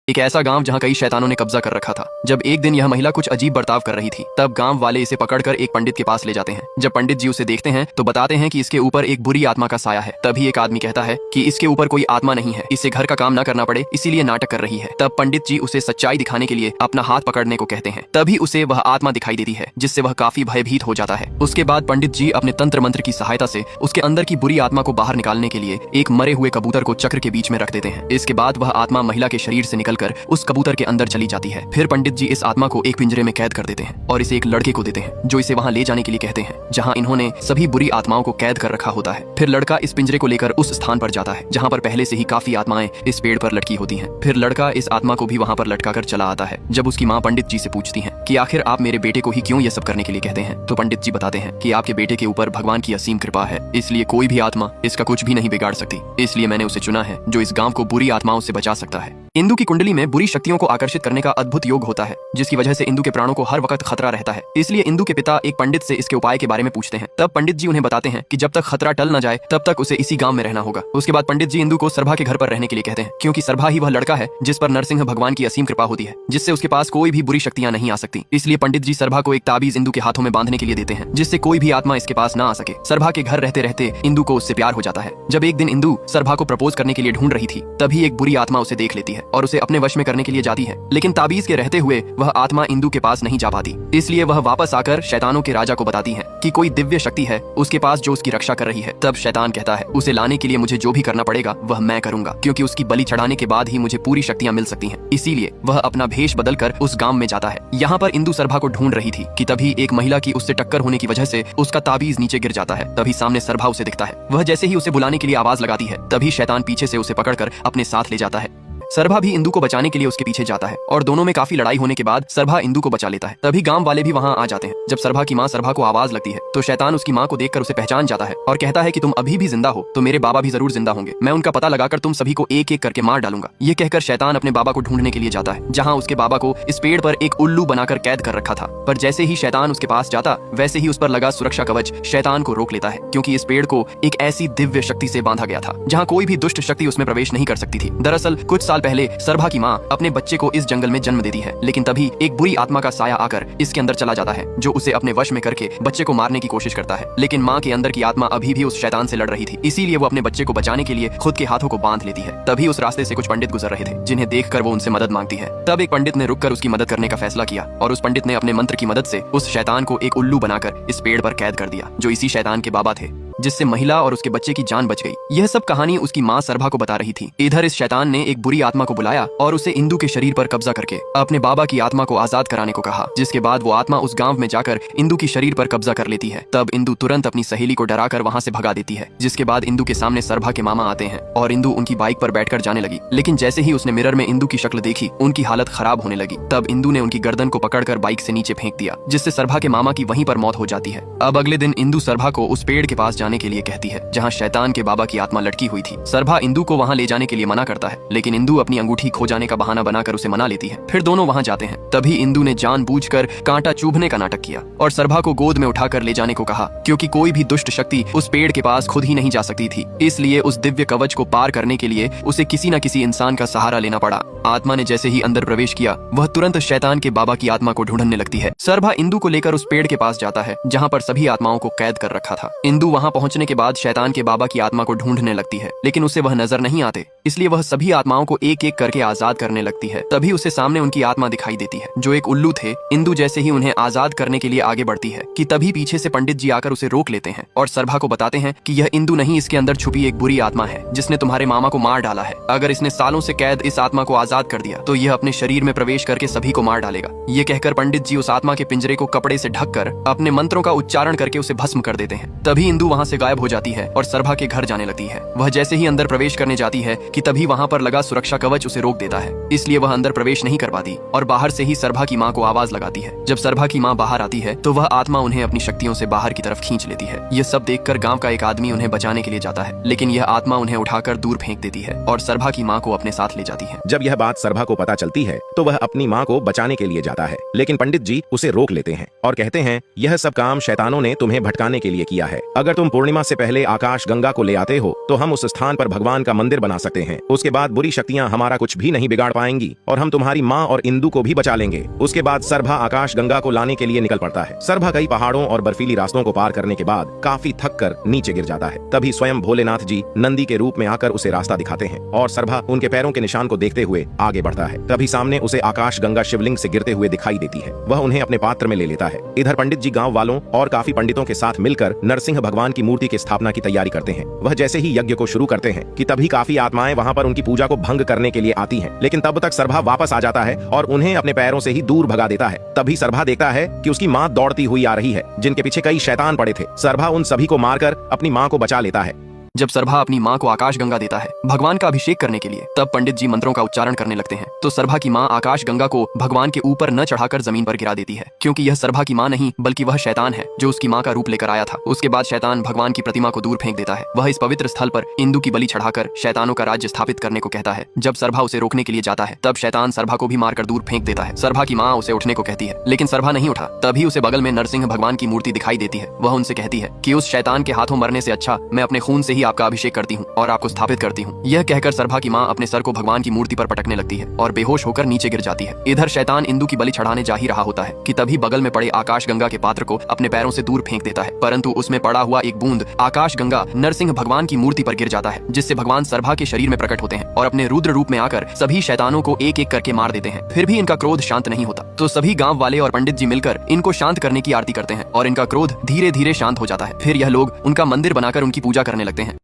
एक ऐसा गांव जहां कई शैतानों ने कब्जा कर रखा था। जब एक दिन यह महिला कुछ अजीब बर्ताव कर रही थी, तब गांव वाले इसे पकड़कर एक पंडित के पास ले जाते हैं। जब पंडित जी उसे देखते हैं तो बताते हैं कि इसके ऊपर एक बुरी आत्मा का साया है। तभी एक आदमी कहता है कि इसके ऊपर कोई आत्मा नहीं है, इसे घर का काम न करना पड़े, इसीलिए नाटक कर रही है। तब पंडित जी उसे सच्चाई दिखाने के लिए अपना हाथ पकड़ने को कहते हैं। तभी उसे वह आत्मा दिखाई देती है, जिससे वह काफी भयभीत हो जाता है। उसके बाद पंडित जी अपने तंत्र मंत्र की सहायता से उसके अंदर की बुरी आत्मा को बाहर निकालने के लिए एक मरे हुए कबूतर को चक्र के बीच में रख देते हैं। इसके बाद वह आत्मा महिला के शरीर से निकलकर उस कबूतर के अंदर चली जाती है। फिर पंडित जी इस आत्मा को एक पिंजरे में कैद कर देते हैं और इसे एक लड़के को देते हैं, जो इसे वहां ले जाने के लिए कहते हैं जहां इन्होंने सभी बुरी आत्माओं को कैद कर रखा होता है। फिर लड़का इस पिंजरे को लेकर उस स्थान पर जाता है जहां पर पहले से ही काफी आत्माएं इस पेड़ पर लटकी होती हैं। फिर लड़का इस आत्मा को भी वहां पर लटकाकर चला आता है। जब उसकी माँ पंडित जी से पूछती है कि आखिर आप मेरे बेटे को ही क्यों ये सब करने के लिए कहते हैं, तो पंडित जी बताते हैं कि आपके बेटे के ऊपर भगवान की असीम कृपा है, इसलिए कोई भी आत्मा इसका कुछ भी नहीं बिगाड़ सकती। इसलिए मैंने उसे चुना है जो इस गांव को बुरी आत्माओं से बचा सकता है। इंदु की कुंडली में बुरी शक्तियों को आकर्षित करने का अद्भुत योग होता है, जिसकी वजह से इंदु के प्राणों को हर वक्त खतरा रहता है। इसलिए इंदु के पिता एक पंडित से इसके उपाय के बारे में पूछते हैं। तब पंडित जी उन्हें बताते हैं कि जब तक खतरा टल न जाए तब तक उसे इसी गांव में रहना होगा। उसके बाद पंडित जी इंदु को सरभा के घर पर रहने के लिए कहते हैं, क्योंकि सरभा ही वह लड़का है जिस पर नरसिंह भगवान की असीम कृपा होती है, जिससे उसके पास कोई भी बुरी शक्तियां नहीं आ सकती। इसलिए पंडित जी सरभा को एक ताबीज इंदु के हाथों में बांधने के लिए देते हैं, जिससे कोई भी आत्मा इसके पास न आ सके। सरभा के घर रहते रहते इंदु को उससे प्यार हो जाता है। जब एक दिन इंदु सरभा को प्रपोज करने के लिए ढूंढ रही थी, तभी एक बुरी आत्मा उसे देख लेती है और उसे अपने वश में करने के लिए जाती है। लेकिन ताबीज के रहते हुए वह आत्मा इंदु के पास नहीं जा पाती। इसलिए वह वापस आकर शैतानों के राजा को बताती है कि कोई दिव्य शक्ति है उसके पास जो उसकी रक्षा कर रही है। तब शैतान कहता है, उसे लाने के लिए मुझे जो भी करना पड़ेगा वह मैं करूंगा, क्योंकि उसकी बलि चढ़ाने के बाद ही मुझे पूरी शक्तियां मिल सकती हैं। इसीलिए वह अपना भेष बदलकर उस गांव में जाता है। यहाँ पर इंदु सरभा को ढूंढ रही थी कि तभी एक महिला की उससे टक्कर होने की वजह से उसका ताबीज नीचे गिर जाता है। तभी सामने सरभा उसे दिखता है। वह जैसे ही उसे बुलाने के लिए आवाज लगाती है, तभी शैतान पीछे से उसे पकड़कर अपने साथ ले जाता है। सरभा भी इंदु को बचाने के लिए उसके पीछे जाता है और दोनों में काफी लड़ाई होने के बाद सरभा इंदु को बचा लेता है। तभी गांव वाले भी वहां आ जाते हैं। जब सरभा की माँ सरभा को आवाज लगती है तो शैतान उसकी माँ को देखकर उसे पहचान जाता है और कहता है कि तुम अभी भी जिंदा हो तो मेरे बाबा भी जरूर जिंदा होंगे। मैं उनका पता लगाकर तुम सभी को एक एक करके मार डालूंगा। ये कहकर शैतान अपने बाबा को ढूंढने के लिए जाता है, जहाँ उसके बाबा को इस पेड़ पर एक उल्लू बनाकर कैद कर रखा था। पर जैसे ही शैतान उसके पास जाता, वैसे ही उस पर लगा सुरक्षा कवच शैतान को रोक लेता है, क्योंकि इस पेड़ को एक ऐसी दिव्य शक्ति से बांधा गया था जहाँ कोई भी दुष्ट शक्ति उसमें प्रवेश नहीं कर सकती थी। दरअसल कुछ साल पहले सरभा माँ अपने बच्चे को इस जंगल में जन्म देती है, लेकिन तभी एक बुरी आत्मा का साया आकर इसके अंदर चला जाता है, जो उसे अपने वश में करके बच्चे को मारने की कोशिश करता है। लेकिन माँ के अंदर की आत्मा अभी भी उस शैतान से लड़ रही थी, इसीलिए वो अपने बच्चे को बचाने के लिए खुद के हाथों को बांध लेती है। तभी उस रास्ते से कुछ पंडित गुजर रहे थे, जिन्हें देखकर वो उनसे मदद मांगती है। तब एक पंडित ने रुककर उसकी मदद करने का फैसला किया और उस पंडित ने अपने मंत्र की मदद से उस शैतान को एक उल्लू बनाकर इस पेड़ पर कैद कर दिया, जो इसी शैतान के बाबा थे, जिससे महिला और उसके बच्चे की जान बच गई। यह सब कहानी उसकी माँ सरभा को बता रही थी। इधर इस शैतान ने एक बुरी आत्मा को बुलाया और उसे इंदु के शरीर पर कब्जा करके अपने बाबा की आत्मा को आजाद कराने को कहा, जिसके बाद वो आत्मा उस गांव में जाकर इंदु की शरीर पर कब्जा कर लेती है। तब इंदु तुरंत अपनी सहेली को डराकर वहां से भगा देती है, जिसके बाद इंदु के सामने सरभा के मामा आते हैं और इंदु उनकी बाइक पर बैठकर जाने लगी। लेकिन जैसे ही उसने मिरर में इंदु की शक्ल देखी, उनकी हालत खराब होने लगी। तब इंदु ने उनकी गर्दन को पकड़कर बाइक से नीचे फेंक दिया, जिससे सरभा के मामा की वहीं पर मौत हो जाती है। अब अगले दिन इंदु सरभा को उस पेड़ के पास जाने के लिए कहती है जहाँ शैतान के बाबा की आत्मा लटकी हुई थी। सरभा इंदु को वहाँ ले जाने के लिए मना करता है, लेकिन इंदु अपनी अंगूठी खो जाने का बहाना बनाकर उसे मना लेती है। फिर दोनों वहाँ जाते हैं। तभी इंदु ने जानबूझकर कांटा चुभने का नाटक किया और सरभा को गोद में उठाकर ले जाने को कहा, क्योंकि कोई भी दुष्ट शक्ति उस पेड़ के पास खुद ही नहीं जा सकती थी। इसलिए उस दिव्य कवच को पार करने के लिए उसे किसी न किसी इंसान का सहारा लेना पड़ा। आत्मा ने जैसे ही अंदर प्रवेश किया, वह तुरंत शैतान के बाबा की आत्मा को ढूंढने लगती है। सरभा इंदु को लेकर उस पेड़ के पास जाता है जहाँ पर सभी आत्माओं को कैद कर रखा था। इंदु वहाँ पहुँचने के बाद शैतान के बाबा की आत्मा को ढूंढने लगती है, लेकिन उसे वह नजर नहीं आते, इसलिए वह सभी आत्माओं को एक एक करके आजाद करने लगती है। तभी उसे सामने उनकी आत्मा दिखाई देती है, जो एक उल्लू थे। इंदु जैसे ही उन्हें आजाद करने के लिए आगे बढ़ती है कि तभी पीछे से पंडित जी आकर उसे रोक लेते हैं और सरभा को बताते हैं कि यह इंदु नहीं, इसके अंदर छुपी एक बुरी आत्मा है जिसने तुम्हारे मामा को मार डाला है। अगर इसने सालों से कैद इस आत्मा को आजाद कर दिया तो यह अपने शरीर में प्रवेश करके सभी को मार डालेगा। ये कहकर पंडित जी उस आत्मा के पिंजरे को कपड़े से ढककर अपने मंत्रों का उच्चारण करके उसे भस्म कर देते हैं। तभी इंदु वहाँ से गायब हो जाती है और सरभा के घर जाने लगती है। वह जैसे ही अंदर प्रवेश करने जाती है कि तभी वहाँ पर लगा सुरक्षा कवच उसे रोक देता है, इसलिए वह अंदर प्रवेश नहीं कर पाती और बाहर से ही सरभा की माँ को आवाज लगाती है। जब सरभा की माँ बाहर आती है तो वह आत्मा उन्हें अपनी शक्तियों से बाहर की तरफ खींच लेती है। ये सब देखकर गांव का एक आदमी उन्हें बचाने के लिए जाता है, लेकिन यह आत्मा उन्हें उठाकर दूर फेंक देती है और सरभा की माँ को अपने साथ ले जाती है। जब यह बात सरभा को पता चलती है तो वह अपनी माँ को बचाने के लिए जाता है, लेकिन पंडित जी उसे रोक लेते हैं और कहते हैं, यह सब काम शैतानों ने तुम्हें भटकाने के लिए किया है। अगर तुम पूर्णिमा से पहले आकाश गंगा को ले आते हो तो हम उस स्थान पर भगवान का मंदिर बना सकते सकते हैं। उसके बाद बुरी शक्तियां हमारा कुछ भी नहीं बिगाड़ पाएंगी और हम तुम्हारी माँ और इंदु को भी बचा लेंगे। उसके बाद सरभा आकाश गंगा को लाने के लिए निकल पड़ता है। सरभा कई पहाड़ों और बर्फीली रास्तों को पार करने के बाद काफी थक कर नीचे गिर जाता है। तभी स्वयं भोलेनाथ जी नंदी के रूप में आकर उसे रास्ता दिखाते हैं और सरभा उनके पैरों के निशान को देखते हुए आगे बढ़ता है। तभी सामने उसे आकाश गंगा शिवलिंग से गिरते हुए दिखाई देती है। वह उन्हें अपने पात्र में ले लेता है। इधर पंडित जी गांव वालों और काफी पंडितों के साथ मिलकर नरसिंह भगवान की मूर्ति की स्थापना की तैयारी करते हैं। वह जैसे ही यज्ञ को शुरू करते हैं कि तभी काफी आत्माएं वहां पर उनकी पूजा को भंग करने के लिए आती हैं। लेकिन तब तक सरभा वापस आ जाता है और उन्हें अपने पैरों से ही दूर भगा देता है। तभी सरभा देखता है कि उसकी माँ दौड़ती हुई आ रही है, जिनके पीछे कई शैतान पड़े थे। सरभा उन सभी को मारकर अपनी माँ को बचा लेता है। जब सरभा अपनी माँ को आकाश गंगा देता है भगवान का अभिषेक करने के लिए, तब पंडित जी मंत्रों का उच्चारण करने लगते हैं। तो सरभा की माँ आकाश गंगा को भगवान के ऊपर न चढ़ाकर जमीन पर गिरा देती है, क्योंकि यह सरभा की माँ नहीं बल्कि वह शैतान है जो उसकी माँ का रूप लेकर आया था। उसके बाद शैतान भगवान की प्रतिमा को दूर फेंक देता है। वह इस पवित्र स्थल पर इंदु की बलि चढ़ाकर शैतानों का राज्य स्थापित करने को कहता है। जब सरभा उसे रोकने के लिए जाता है तब शैतान सरभा को भी मारकर दूर फेंक देता है। सरभा की माँ उसे उठने को कहती है, लेकिन सरभा नहीं उठा। तभी उसे बगल में नरसिंह भगवान की मूर्ति दिखाई देती है। वह उनसे कहती है कि उस शैतान के हाथों मरने से अच्छा मैं अपने खून से ही आपका अभिषेक करती हूँ और आपको स्थापित करती हूँ। यह कहकर सरभा की माँ अपने सर को भगवान की मूर्ति पर पटकने लगती है और बेहोश होकर नीचे गिर जाती है। इधर शैतान इंदु की बलि चढ़ाने जा ही रहा होता है कि तभी बगल में पड़े आकाश गंगा के पात्र को अपने पैरों से दूर फेंक देता है, परंतु उसमें पड़ा हुआ एक बूंद आकाश गंगा नरसिंह भगवान की मूर्ति पर गिर जाता है, जिससे भगवान सरभा के शरीर में प्रकट होते हैं और अपने रुद्र रूप में आकर सभी शैतानों को एक एक करके मार देते हैं। फिर भी इनका क्रोध शांत नहीं होता, तो सभी गाँव वाले और पंडित जी मिलकर इनको शांत करने की आरती करते हैं और इनका क्रोध धीरे धीरे शांत हो जाता है। फिर यह लोग उनका मंदिर बनाकर उनकी पूजा करने लगते हैं।